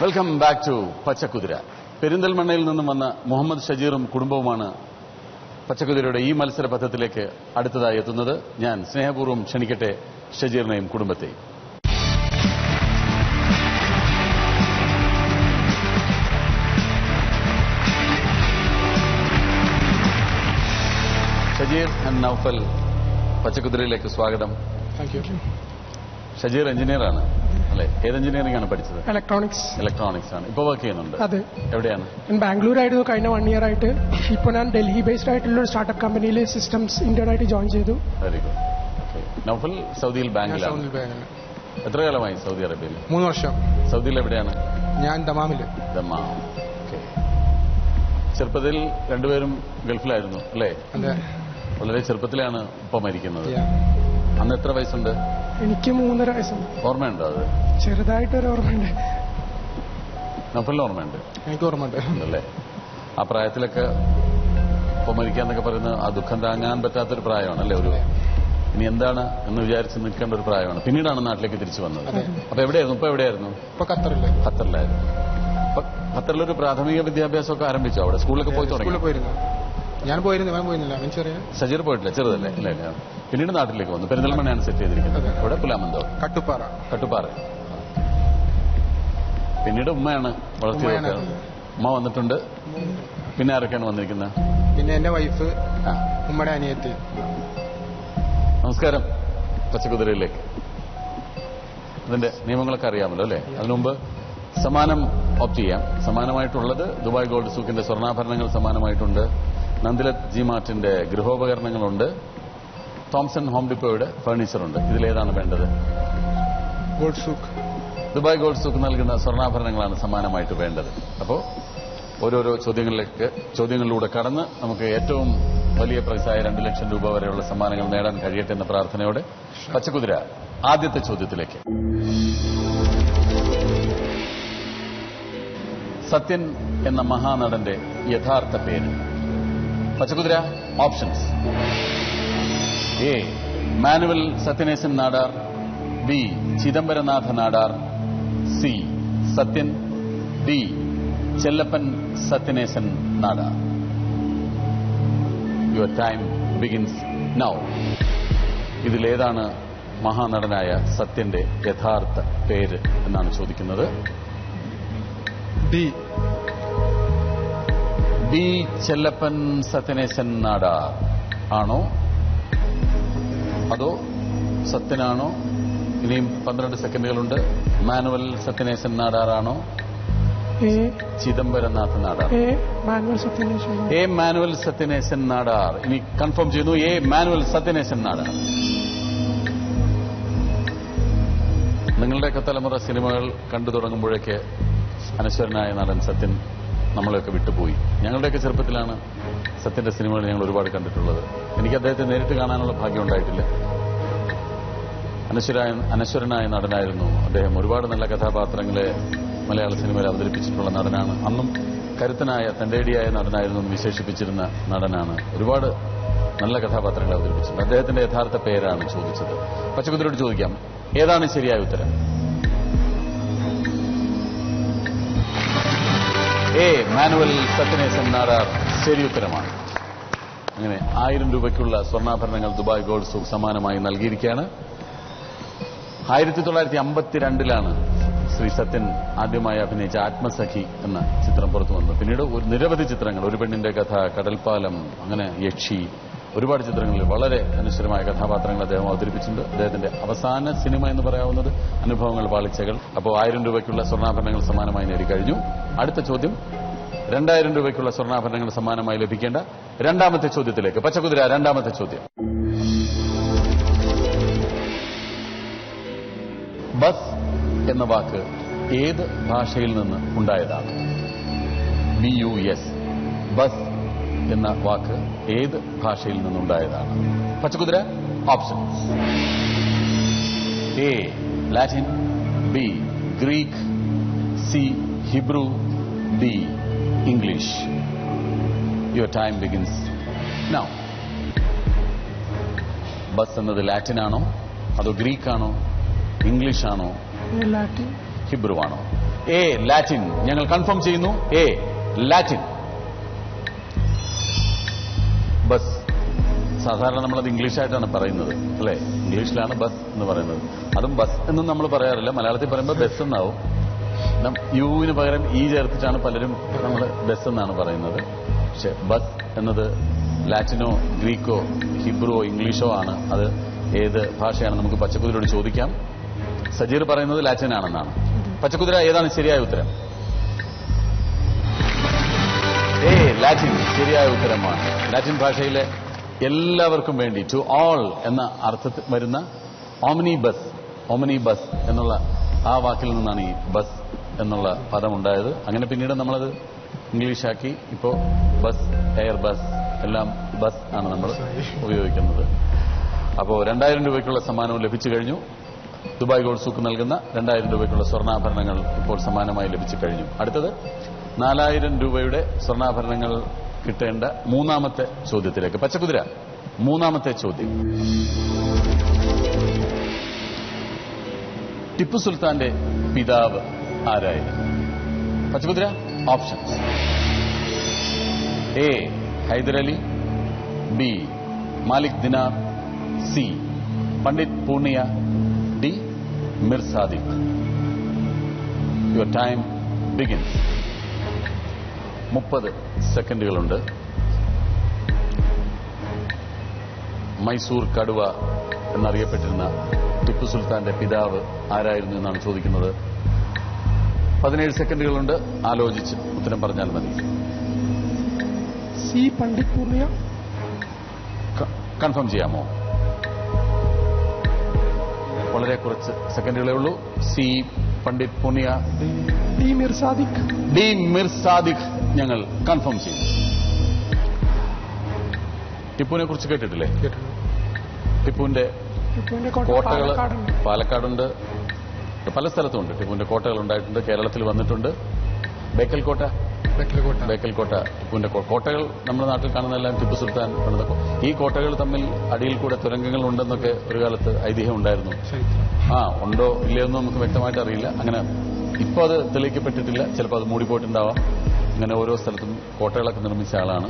Welcome back to Pachakuthira. പെരിന്തൽമണ്ണയിൽ നിന്നും വന്ന മുഹമ്മദ് ഷജീറും കുടുംബവുമാണ് പച്ചക്കുതിരയുടെ ഈ മത്സര പഥത്തിലേക്ക് അടുത്തതായി എത്തുന്നത്. ഞാൻ സ്നേഹപൂർവ്വം ക്ഷണിക്കട്ടെ ഷജീറിനെയും കുടുംബത്തെയും. ഷജീർ ആൻഡ് നൗഫൽ, പച്ചക്കുതിരയിലേക്ക് സ്വാഗതം. ഷജീർ എഞ്ചിനീയറാണ് അല്ലെ? ഏത് എഞ്ചിനീയറിംഗ് ആണ് പഠിച്ചത്? ഇലക്ട്രോണിക്സ് ആണ്. ഇപ്പോൾ വർക്ക് ചെയ്യുന്നുണ്ട്? അതെ. എവിടെയാണ്? ഞാൻ ബാംഗ്ലൂരായിരുന്നു കഴിഞ്ഞ 1 year ആയിട്ട്. ഇപ്പോൾ ഞാൻ ഡൽഹി ബേസ്ഡ് ആയിട്ടുള്ള ഒരു സ്റ്റാർട്ടപ്പ് കമ്പനിയിൽ സിസ്റ്റംസ് ഇന്ത്യൻ ആയിട്ട് ജോയിൻ ചെയ്തു. Very good. നൗഫൽ സൗദിയിൽ ബാങ്കിലാണ്. എത്ര കാലമായി സൗദി അറേബ്യയിൽ? 3 വർഷം. സൗദിയിൽ എവിടെയാണ്? ഞാൻ ദമാമില്. ദമാം. ചെറുപ്പത്തിൽ രണ്ടുപേരും ഗൾഫിലായിരുന്നു അല്ലേ? അതെ. വളരെ ചെറുപ്പത്തിലാണ് ഉപ്പ മരിക്കുന്നത്. അന്ന് എത്ര വയസ്സുണ്ട്? എനിക്ക് 3.5 വയസ്സുണ്ട്. ഓർമ്മയുണ്ടോ അത്? ചെറുതായിട്ടൊരു ഓർമ്മയുണ്ട്. നൗഫലിന് ഓർമ്മയുണ്ട്? എനിക്ക് ഓർമ്മയുണ്ട്. അല്ലേ? ആ പ്രായത്തിലൊക്കെ ഉപ്പ മരിക്കാന്നൊക്കെ പറയുന്നത് ആ ദുഃഖം താങ്ങാൻ പറ്റാത്തൊരു പ്രായമാണ് അല്ലേ? ഒരു ഇനി എന്താണ് എന്ന് വിചാരിച്ച് നിൽക്കേണ്ട ഒരു പ്രായമാണ്. പിന്നീടാണ് നാട്ടിലേക്ക് തിരിച്ചു വന്നത്. അപ്പൊ എവിടെയായിരുന്നു? ഇപ്പൊ എവിടെയായിരുന്നു? ഇപ്പൊ ഖത്തറിലായിരുന്നു. അപ്പൊ ഖത്തറിലൊരു പ്രാഥമിക വിദ്യാഭ്യാസമൊക്കെ ആരംഭിച്ചോ? അവിടെ സ്കൂളിലൊക്കെ പോയി തുടങ്ങി? ഞാൻ പോയിരുന്നില്ല. ചെറിയ ഷജീർ പോയിട്ടില്ല, ചെറുതല്ലേ? ഇല്ല. പിന്നീട് നാട്ടിലേക്ക് വന്നു. പെരിന്തൽമണ്ണയാണ് സെറ്റ് ചെയ്തിരിക്കുന്നത്. ഇവിടെ പുലാമന്തോ? കട്ടുപ്പാറ. പിന്നീട് ഉമ്മയാണ് വളർത്തിയത്. ഉമ്മ വന്നിട്ടുണ്ട്. പിന്നെ ആരൊക്കെയാണ് വന്നിരിക്കുന്നത്? പിന്നെ എന്റെ വൈഫ്, ഉമ്മയുടെ അനിയത്തി. നമസ്കാരം പച്ചക്കുതിരയിലേക്ക്. ഇതിന്റെ നിയമങ്ങളൊക്കെ അറിയാമല്ലോ അല്ലേ? അതിനുമുമ്പ് സമ്മാനം ഓപ്റ്റ് ചെയ്യാം. സമ്മാനമായിട്ടുള്ളത് ദുബായ് ഗോൾഡ് സൂക്കിന്റെ സ്വർണ്ണാഭരണങ്ങൾ സമ്മാനമായിട്ടുണ്ട്. നന്ദിലത്ത് ജി മാർട്ടിന്റെ ഗൃഹോപകരണങ്ങളുണ്ട്. തോംസൺ ഹോം ഡിപ്പോയുടെ ഫർണിച്ചറുണ്ട്. ഇതിലേതാണ് വേണ്ടത്? Gold souk. Dubai gold souk നൽകുന്ന സ്വർണ്ണാഭരണങ്ങളാണ് സമ്മാനമായിട്ട് വേണ്ടത്. അപ്പോൾ ഓരോരോ ചോദ്യങ്ങളിലൂടെ കടന്ന് നമുക്ക് ഏറ്റവും വലിയ പ്രൈസായ 2 ലക്ഷം രൂപ വരെയുള്ള സമ്മാനങ്ങൾ നേടാൻ കഴിയട്ടെ എന്ന പ്രാർത്ഥനയോടെ പച്ചക്കുതിര ആദ്യത്തെ ചോദ്യത്തിലേക്ക്. സത്യൻ എന്ന മഹാനടന്റെ യഥാർത്ഥ പേര്? Pachakuthira options: A Manuel Sathyaneshan Nadar, B Chidambaranatha Nadar, C Sathyan, D Chellappan Sathyaneshan Nadar. Your time begins now. ഇതിലേതാണ് മഹാനടനായ സത്യന്റെ യഥാർത്ഥ പേര് എന്നാണ് ചോദിക്കുന്നത്. ഡി ചെല്ലപ്പൻ സത്യനേശൻ നാടാർ ആണോ അതോ സത്യനാണോ? ഇനിയും 12 സെക്കൻഡുകളുണ്ട്. മാനുവൽ സത്യനേശൻ നാടാറാണോ? ചിദംബരനാഥ് നാടാർ? A Manuel Sathyaneshan Nadar. ഇനി കൺഫേം ചെയ്യുന്നു, എ മാനുവൽ സത്യനേശൻ നാടാർ. നിങ്ങളുടെയൊക്കെ തലമുറ സിനിമകൾ കണ്ടു തുടങ്ങുമ്പോഴേക്ക് അനശ്വരനായ നടൻ സത്യൻ നമ്മളെയൊക്കെ വിട്ടുപോയി. ഞങ്ങളുടെയൊക്കെ ചെറുപ്പത്തിലാണ് സത്യന്റെ സിനിമകൾ ഞങ്ങൾ ഒരുപാട് കണ്ടിട്ടുള്ളത്. എനിക്ക് അദ്ദേഹത്തെ നേരിട്ട് കാണാനുള്ള ഭാഗ്യം ഉണ്ടായിട്ടില്ല. അനശ്വരനായ നടനായിരുന്നു അദ്ദേഹം. ഒരുപാട് നല്ല കഥാപാത്രങ്ങളെ മലയാള സിനിമയിൽ അവതരിപ്പിച്ചിട്ടുള്ള നടനാണ്. അന്നും കരുത്തനായ തന്റേടിയായ നടനായിരുന്നു എന്ന് വിശേഷിപ്പിച്ചിരുന്ന നടനാണ്. ഒരുപാട് നല്ല കഥാപാത്രങ്ങളെ അവതരിപ്പിച്ചിട്ടുണ്ട്. അദ്ദേഹത്തിന്റെ യഥാർത്ഥ പേരാണ് ചോദിച്ചത്. പച്ചക്കുതിരയോട് ചോദിക്കാം, ഏതാണ് ശരിയായ ഉത്തരം? എ മാനുവൽ സത്യനേശൻ നാടാർ ശരി ഉത്തരമാണ്. അങ്ങനെ 1000 രൂപയ്ക്കുള്ള സ്വർണ്ണാഭരണങ്ങൾ ദുബായ് ഗോൾഡ് സൂക്ക് സമ്മാനമായി നൽകിയിരിക്കുകയാണ്. 1952 ശ്രീ സത്യൻ ആദ്യമായി അഭിനയിച്ച ആത്മസഖി എന്ന ചിത്രം പുറത്തു വന്നത്. പിന്നീട് നിരവധി ചിത്രങ്ങൾ, ഒരു പെണ്ണിന്റെ കഥ, കടൽപ്പാലം, അങ്ങനെ യക്ഷി, ഒരുപാട് ചിത്രങ്ങളിൽ വളരെ അനശ്വരമായ കഥാപാത്രങ്ങൾ അദ്ദേഹം അവതരിപ്പിച്ചിട്ടുണ്ട്. അദ്ദേഹത്തിന്റെ അവസാന സിനിമ എന്ന് പറയാവുന്നത് അനുഭവങ്ങൾ പാളിച്ചകൾ. അപ്പോൾ 1000 രൂപയ്ക്കുള്ള സ്വർണ്ണാഭരണങ്ങൾ സമ്മാനമായി നേടിക്കഴിഞ്ഞു. അടുത്ത ചോദ്യം 2000 രൂപയ്ക്കുള്ള സ്വർണ്ണാഭരണങ്ങൾ സമ്മാനമായി ലഭിക്കേണ്ട രണ്ടാമത്തെ ചോദ്യത്തിലേക്ക്. പച്ചക്കുതിര രണ്ടാമത്തെ ചോദ്യം. ബസ് എന്ന വാക്ക് ഏത് ഭാഷയിൽ നിന്ന് ഉണ്ടായതാണ്? BUS. ബസ് എന്ന വാക്ക് ഏത് ഭാഷയിൽ നിന്നുണ്ടായതാണ്? Pachakuthira option: A Latin, B Greek, C Hebrew, D English. Your time begins now. Bus എന്നത് ലാറ്റിൻ ആണോ അതോ ഗ്രീക്ക് ആണോ ഇംഗ്ലീഷ് ആണോ ലാറ്റിൻ ഹിബ്രു ആണോ? A Latin. ഞങ്ങൾ കൺഫേം ചെയ്യുന്നു. A Latin. ബസ്. സാധാരണ നമ്മളത് ഇംഗ്ലീഷായിട്ടാണ് പറയുന്നത്, അല്ലേ? ഇംഗ്ലീഷിലാണ് ബസ് എന്ന് പറയുന്നത്. അതും ബസ് എന്നും നമ്മൾ പറയാറില്ല. മലയാളത്തിൽ പറയുമ്പോൾ ബസ് എന്നാവും. യുവിന് പകരം ഇ ചേർത്തിട്ടാണ് പലരും നമ്മൾ ബസ് എന്നാണ് പറയുന്നത്. പക്ഷെ ബസ് എന്നത് ലാറ്റിനോ ഗ്രീക്കോ ഹിബ്രുവോ ഇംഗ്ലീഷോ ആണ്. അത് ഏത് ഭാഷയാണ് നമുക്ക് പച്ചക്കുതിരയോട് ചോദിക്കാം. സജീർ പറയുന്നത് ലാറ്റിൻ ആണെന്നാണ്. പച്ചക്കുതിര ഏതാണ് ശരിയായ ഉത്തരം? ലാറ്റിൻ ശരിയായ ഉത്തരമാണ്. ലാറ്റിൻ ഭാഷയിലെ എല്ലാവർക്കും വേണ്ടി, ടു ഓൾ എന്ന അർത്ഥത്തിൽ വരുന്ന ഓമിനി ബസ് എന്നുള്ള ആ വാക്കിൽ നിന്നാണ് ഈ ബസ് എന്നുള്ള പദമുണ്ടായത്. അങ്ങനെ പിന്നീട് നമ്മളത് ഇംഗ്ലീഷാക്കി ഇപ്പോ ബസ്, എയർ ബസ് എല്ലാം ബസ് ആണ് നമ്മൾ ഉപയോഗിക്കുന്നത്. അപ്പോൾ 2000 രൂപയ്ക്കുള്ള സമ്മാനവും ലഭിച്ചു കഴിഞ്ഞു. ദുബായ് ഗോൾഡ് സൂക്ക് നൽകുന്ന 2000 രൂപയ്ക്കുള്ള സ്വർണ്ണാഭരണങ്ങൾ ഇപ്പോൾ സമ്മാനമായി ലഭിച്ചു കഴിഞ്ഞു. അടുത്തത് 4000 രൂപയുടെ സ്വർണ്ണാഭരണങ്ങൾ കിട്ടേണ്ട മൂന്നാമത്തെ ചോദ്യത്തിലേക്ക്. പച്ചക്കുതിര, മൂന്നാമത്തെ ചോദ്യം. ടിപ്പു സുൽത്താന്റെ പിതാവ് ആരായിരുന്നു? Pachakuthira, options: A Hyder Ali, B Malik Dinar, C Pandit Purnaiya, D Mir Sadiq. Your time begins. 30 സെക്കൻഡുകളുണ്ട്. മൈസൂർ കടുവ എന്നറിയപ്പെട്ടിരുന്ന ടിപ്പു സുൽത്താന്റെ പിതാവ് ആരായിരുന്നു എന്നാണ് ചോദിക്കുന്നത്. 17 സെക്കൻഡുകളുണ്ട്. ആലോചിച്ച് ഉത്തരം പറഞ്ഞാൽ മതി. സി പണ്ഡിറ്റ് പൂർണിയ. കൺഫേം ചെയ്യാമോ? വളരെ കുറച്ച് സെക്കൻഡുകളേ ഉള്ളൂ. C Pandit Purnaiya. D Mir Sadiq. D Mir Sadiq ഞങ്ങൾ കൺഫേം ചെയ്യും. ടിപ്പുവിനെ കുറിച്ച് കേട്ടിട്ടില്ലേ? ടിപ്പുവിന്റെ കോട്ടകൾ പാലക്കാടുണ്ട്, പല സ്ഥലത്തുമുണ്ട്. ടിപ്പുവിന്റെ കോട്ടകൾ ഉണ്ടായിട്ടുണ്ട്. കേരളത്തിൽ വന്നിട്ടുണ്ട്. ബേക്കൽ കോട്ട, ടിപ്പുവിന്റെ കോട്ടകൾ നമ്മുടെ നാട്ടിൽ കാണുന്നതെല്ലാം ടിപ്പു സുൽത്താൻ പണിത. ഈ കോട്ടകൾ തമ്മിൽ അടിയിൽ കൂടെ തുരങ്കങ്ങൾ ഉണ്ടെന്നൊക്കെ ഒരു കാലത്ത് ഐതിഹ്യം ഉണ്ടായിരുന്നു. ഉണ്ടോ ഇല്ലയെന്നും നമുക്ക് വ്യക്തമായിട്ട് അറിയില്ല. അങ്ങനെ ഇപ്പോൾ അത് തെളിയിക്കപ്പെട്ടിട്ടില്ല. ചിലപ്പോൾ അത് മൂടിപ്പോയിട്ടുണ്ടാവാം. ഇങ്ങനെ ഓരോ സ്ഥലത്തും കോട്ടകളൊക്കെ നിർമ്മിച്ച ആളാണ്.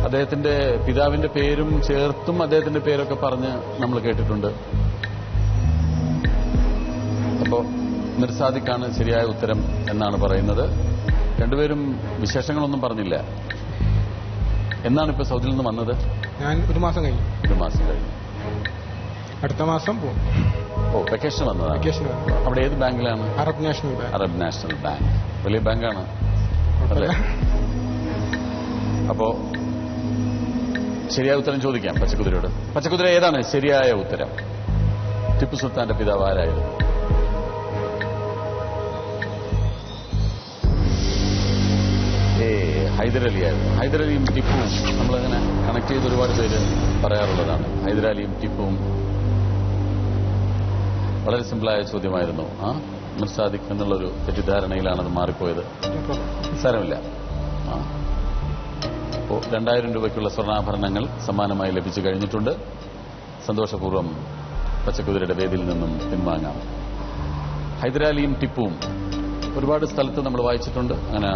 അദ്ദേഹത്തിന്റെ പിതാവിന്റെ പേരും ചേർത്തും അദ്ദേഹത്തിന്റെ പേരൊക്കെ പറഞ്ഞ് നമ്മൾ കേട്ടിട്ടുണ്ട്. അപ്പോ മിർ സാദിഖാണ് ശരിയായ ഉത്തരം എന്നാണ് പറയുന്നത്. രണ്ടുപേരും വിശേഷങ്ങളൊന്നും പറഞ്ഞില്ല. എന്നാണ് ഇപ്പൊ സൗദിയിൽ നിന്ന് വന്നത്? ഞാൻ ഒരു മാസം കഴിഞ്ഞു. അടുത്ത മാസം പോകും. വെക്കേഷൻ വന്നതാണ്. അവിടെ ഏത് ബാങ്കിലാണ്? Arab national bank. വലിയ ബാങ്കാണ് അല്ലേ? അപ്പോ ശരിയായ ഉത്തരം ചോദിക്കാം പച്ചക്കുതിരയോട്. പച്ചക്കുതിര, ഏതാണ് ശരിയായ ഉത്തരം? ടിപ്പു സുൽത്താന്റെ പിതാവ് ആരായിരുന്നു? ഹൈദരലിയായിരുന്നു. ഹൈദരലിയും ടിപ്പുവും നമ്മളങ്ങനെ കണക്ട് ചെയ്ത് ഒരുപാട് പേര് പറയാറുള്ളതാണ്. ഹൈദരാലിയും ടിപ്പുവും. വളരെ സിമ്പിളായ ചോദ്യമായിരുന്നു. മിർ സാദിഖ് എന്നുള്ളൊരു തെറ്റിദ്ധാരണയിലാണത് മാറിപ്പോയത്. സാരമില്ല. അപ്പോൾ 2000 രൂപയ്ക്കുള്ള സ്വർണ്ണാഭരണങ്ങൾ സമ്മാനമായി ലഭിച്ചു കഴിഞ്ഞിട്ടുണ്ട്. സന്തോഷപൂർവ്വം പച്ചക്കുതിരയുടെ വേദിയിൽ നിന്നും പിൻവാങ്ങാം. ഹൈദരാലിയും ടിപ്പുവും ഒരുപാട് സ്ഥലത്ത് നമ്മൾ വായിച്ചിട്ടുണ്ട്. അങ്ങനെ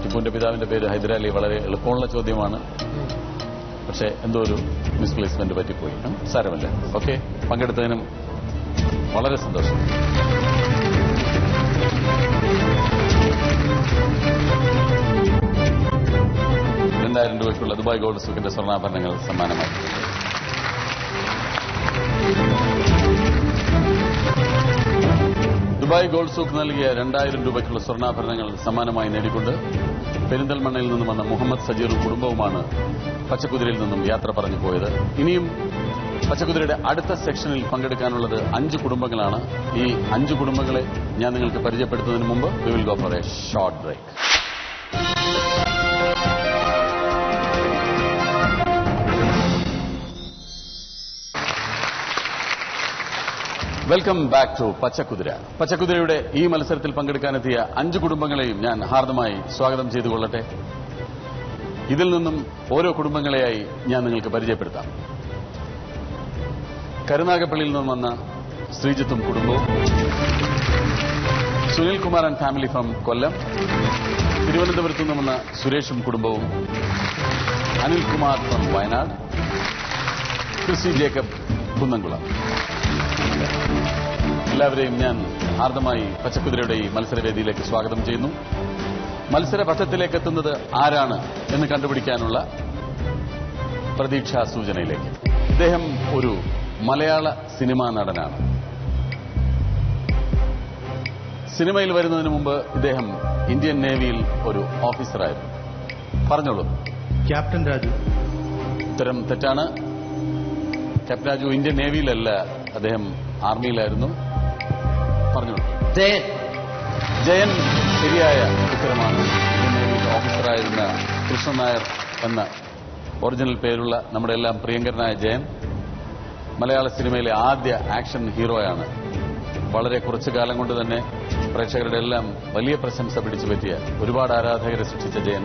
ടിപ്പുവിന്റെ പിതാവിന്റെ പേര് ഹൈദരാലി. വളരെ എളുപ്പമുള്ള ചോദ്യമാണ്. പക്ഷേ എന്തോ ഒരു മിസ്പ്ലേസ്മെന്റ് പറ്റിപ്പോയി. സാരമല്ല. ഓക്കെ, പങ്കെടുത്തതിനും വളരെ സന്തോഷം. $2000 ദുബായ് ഗോൾഡ് സൂക്കിന്റെ സ്വർണ്ണാഭരണങ്ങൾ സമ്മാനമായി. ദുബായ് ഗോൾഡ് സൂക്ക് നൽകിയ 2000 രൂപയ്ക്കുള്ള സ്വർണ്ണാഭരണങ്ങൾ സമ്മാനമായി നേടിക്കൊണ്ട് പെരിന്തൽമണ്ണയിൽ നിന്നും വന്ന മുഹമ്മദ് സജീറും കുടുംബവുമാണ് പച്ചക്കുതിരയിൽ നിന്നും യാത്ര പറഞ്ഞു പോയത്. ഇനിയും പച്ചക്കുതിരയുടെ അടുത്ത സെക്ഷനിൽ പങ്കെടുക്കാനുള്ളത് 5 കുടുംബങ്ങളാണ്. ഈ 5 കുടുംബങ്ങളെ ഞാൻ നിങ്ങൾക്ക് പരിചയപ്പെടുത്തുന്നതിന് മുമ്പ് we will go for a short break. Welcome back to Pachakuthira. പച്ചക്കുതിരയുടെ ഈ മത്സരത്തിൽ പങ്കെടുക്കാനെത്തിയ 5 കുടുംബങ്ങളെയും ഞാൻ ഹാർദമായി സ്വാഗതം ചെയ്തുകൊള്ളട്ടെ. ഇതിൽ നിന്നും ഓരോ കുടുംബങ്ങളെയായി ഞാൻ നിങ്ങൾക്ക് പരിചയപ്പെടുത്താം. കരുനാഗപ്പള്ളിയിൽ നിന്നും വന്ന ശ്രീജിത്തും കുടുംബവും, Sunil Kumar and family from Kollam. തിരുവനന്തപുരത്തു നിന്ന് വന്ന സുരേഷും കുടുംബവും. Anilkumar from Wayanad. Christy Jacob Kunnamkulam. എല്ലാവരെയും ഞാൻ ഹാർദമായി പച്ചക്കുതിരയുടെ ഈ മത്സരവേദിയിലേക്ക് സ്വാഗതം ചെയ്യുന്നു. മത്സരപഥത്തിലേക്ക് എത്തുന്നത് ആരാണ് എന്ന് കണ്ടുപിടിക്കാനുള്ള പ്രതീക്ഷാ സൂചനയിലേക്ക്. ഇദ്ദേഹം ഒരു മലയാള സിനിമാ നടനാണ്. സിനിമയിൽ വരുന്നതിന് മുമ്പ് ഇദ്ദേഹം ഇന്ത്യൻ നേവിയിൽ ഒരു ഓഫീസറായിരുന്നു. പറഞ്ഞോളൂ. ക്യാപ്റ്റൻ രാജു. ഉത്തരം തെറ്റാണ്. ക്യാപ്റ്റൻ രാജു ഇന്ത്യൻ നേവിയിലല്ല, അദ്ദേഹം ആർമിയിലായിരുന്നു. പറഞ്ഞോളൂ. ജയൻ ശരിയായ ഉത്തരമാണ്. ഇന്ത്യൻ നേവിയിൽ ഓഫീസറായിരുന്ന കൃഷ്ണൻ നായർ എന്ന ഒറിജിനൽ പേരുള്ള നമ്മുടെ എല്ലാം പ്രിയങ്കരനായ ജയൻ മലയാള സിനിമയിലെ ആദ്യ ആക്ഷൻ ഹീറോയാണ്. വളരെ കുറച്ചു കാലം കൊണ്ട് തന്നെ പ്രേക്ഷകരുടെ എല്ലാം വലിയ പ്രശംസ പിടിച്ചു പറ്റിയ ഒരുപാട് ആരാധകരെ സൃഷ്ടിച്ച ജയൻ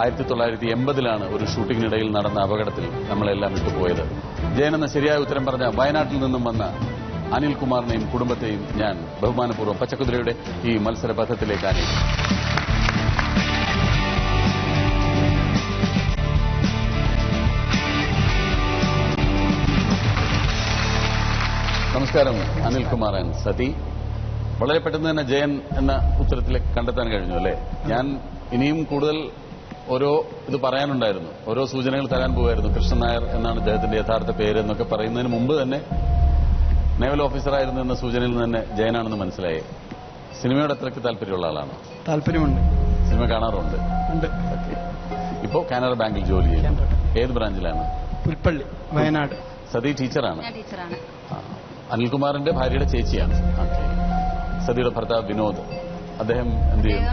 1980-ലാണ് ഒരു ഷൂട്ടിങ്ങിനിടയിൽ നടന്ന അപകടത്തിൽ നമ്മളെല്ലാം വിട്ടുപോയത്. ജയൻ എന്ന ശരിയായ ഉത്തരം പറഞ്ഞ വയനാട്ടിൽ നിന്നും വന്ന അനിൽകുമാറിനെയും കുടുംബത്തെയും ഞാൻ ബഹുമാനപൂർവ്വം പച്ചക്കുതിരയുടെ ഈ മത്സരപഥത്തിലേക്ക് ആനയിക്കും. നമസ്കാരം അനിൽകുമാർ ആൻഡ് സതി. വളരെ പെട്ടെന്ന് തന്നെ ജയൻ എന്ന ഉത്തരത്തിലേക്ക് കണ്ടെത്താൻ കഴിഞ്ഞു അല്ലേ? ഞാൻ ഇനിയും കൂടുതൽ ഓരോ ഇത് പറയാനുണ്ടായിരുന്നു, ഓരോ സൂചനകൾ തരാൻ പോകുമായിരുന്നു. കൃഷ്ണൻ നായർ എന്നാണ് അദ്ദേഹത്തിന്റെ യഥാർത്ഥ പേര് എന്നൊക്കെ പറയുന്നതിന് മുമ്പ് തന്നെ നേവൽ ഓഫീസറായിരുന്നു എന്ന സൂചനയിൽ നിന്ന് തന്നെ ജയനാണെന്ന് മനസ്സിലായി. സിനിമയോട് അത്രയ്ക്ക് താല്പര്യമുള്ള ആളാണ്? താല്പര്യമുണ്ട്. സിനിമ കാണാറുണ്ട്? ഇപ്പോ കാനറ ബാങ്കിൽ ജോലി ചെയ്യും. ഏത് ബ്രാഞ്ചിലാണ്? പുൽപ്പള്ളി, വയനാട്. സതി ടീച്ചറാണ്. ടീച്ചറാണ്. അനിൽകുമാറിന്റെ ഭാര്യയുടെ ചേച്ചിയാണ്. സതിയുടെ ഭർത്താവ് വിനോദ്, അദ്ദേഹം എന്ത് ചെയ്യുന്നു?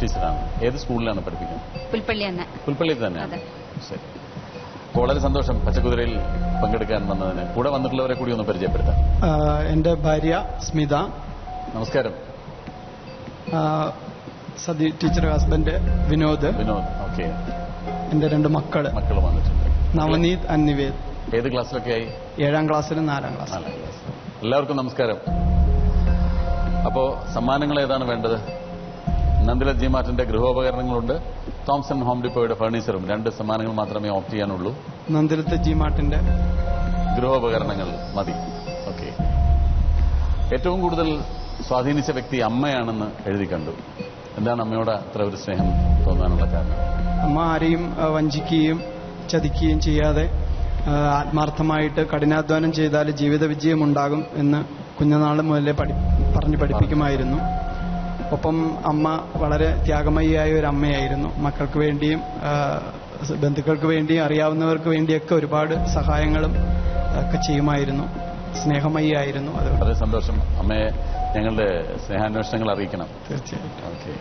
ടീച്ചറാണ്. ഏത് സ്കൂളിലാണ് പഠിപ്പിക്കുന്നത്? പുൽപ്പള്ളി തന്നെ. ശരി. വളരെ സന്തോഷം പച്ചക്കുതിരയിൽ പങ്കെടുക്കാൻ വന്നതിന്. കൂടെ വന്നിട്ടുള്ളവരെ കൂടി ഒന്ന് പരിചയപ്പെടുത്താം. എന്റെ ഭാര്യ സ്മിത. നമസ്കാരം. Sathi teacher, husband Vinod. Okay. എന്റെ 2 മക്കള് വന്നിട്ടുണ്ട്. നവനീത്, അന്നിവേദ്. ഏത് ക്ലാസ്സിലൊക്കെ ആയി? 7ാം ക്ലാസ്സിലും 4ാം ക്ലാസ്സിലും. എല്ലാവർക്കും നമസ്കാരം. അപ്പോ സമ്മാനങ്ങൾ ഏതാണ് വേണ്ടത്? നന്ദില ജി മാർട്ടിന്റെ ഗൃഹോപകരണങ്ങളുണ്ട്. തോംസൺ ഹോം ഡിപ്പോയുടെ ഫർണിച്ചറും. 2 സമ്മാനങ്ങൾ മാത്രമേ ഓപ്റ്റ് ചെയ്യാനുള്ളൂ. നന്ദിലത്തെ ജി മാർട്ടിന്റെ ഗൃഹോപകരണങ്ങൾ മതി. ഓക്കെ. ഏറ്റവും കൂടുതൽ സ്വാധീനിച്ച വ്യക്തി അമ്മയാണെന്ന് എഴുതി കണ്ടു. എന്താണ് അമ്മയോട് അത്ര ഒരു സ്നേഹം തോന്നാനുള്ള കാരണം? അമ്മ ആരെയും വഞ്ചിക്കുകയും ചതിക്കുകയും ചെയ്യാതെ ആത്മാർത്ഥമായിട്ട് കഠിനാധ്വാനം ചെയ്താൽ ജീവിത വിജയമുണ്ടാകും എന്ന് കുഞ്ഞുനാൾ മുതലേ പറഞ്ഞു പഠിപ്പിക്കുമായിരുന്നു. ഒപ്പം അമ്മ വളരെ ത്യാഗമയിയായ ഒരു അമ്മയായിരുന്നു. മക്കൾക്ക് വേണ്ടിയും ബന്ധുക്കൾക്ക് വേണ്ടിയും അറിയാവുന്നവർക്ക് വേണ്ടിയൊക്കെ ഒരുപാട് സഹായങ്ങളും ഒക്കെ ചെയ്യുമായിരുന്നു. സ്നേഹമയിയായിരുന്നു. അത് വളരെ സന്തോഷം. അമ്മയെ ഞങ്ങളുടെ സ്നേഹാന്വേഷണങ്ങൾ അറിയിക്കണം. തീർച്ചയായിട്ടും. ഓക്കെ.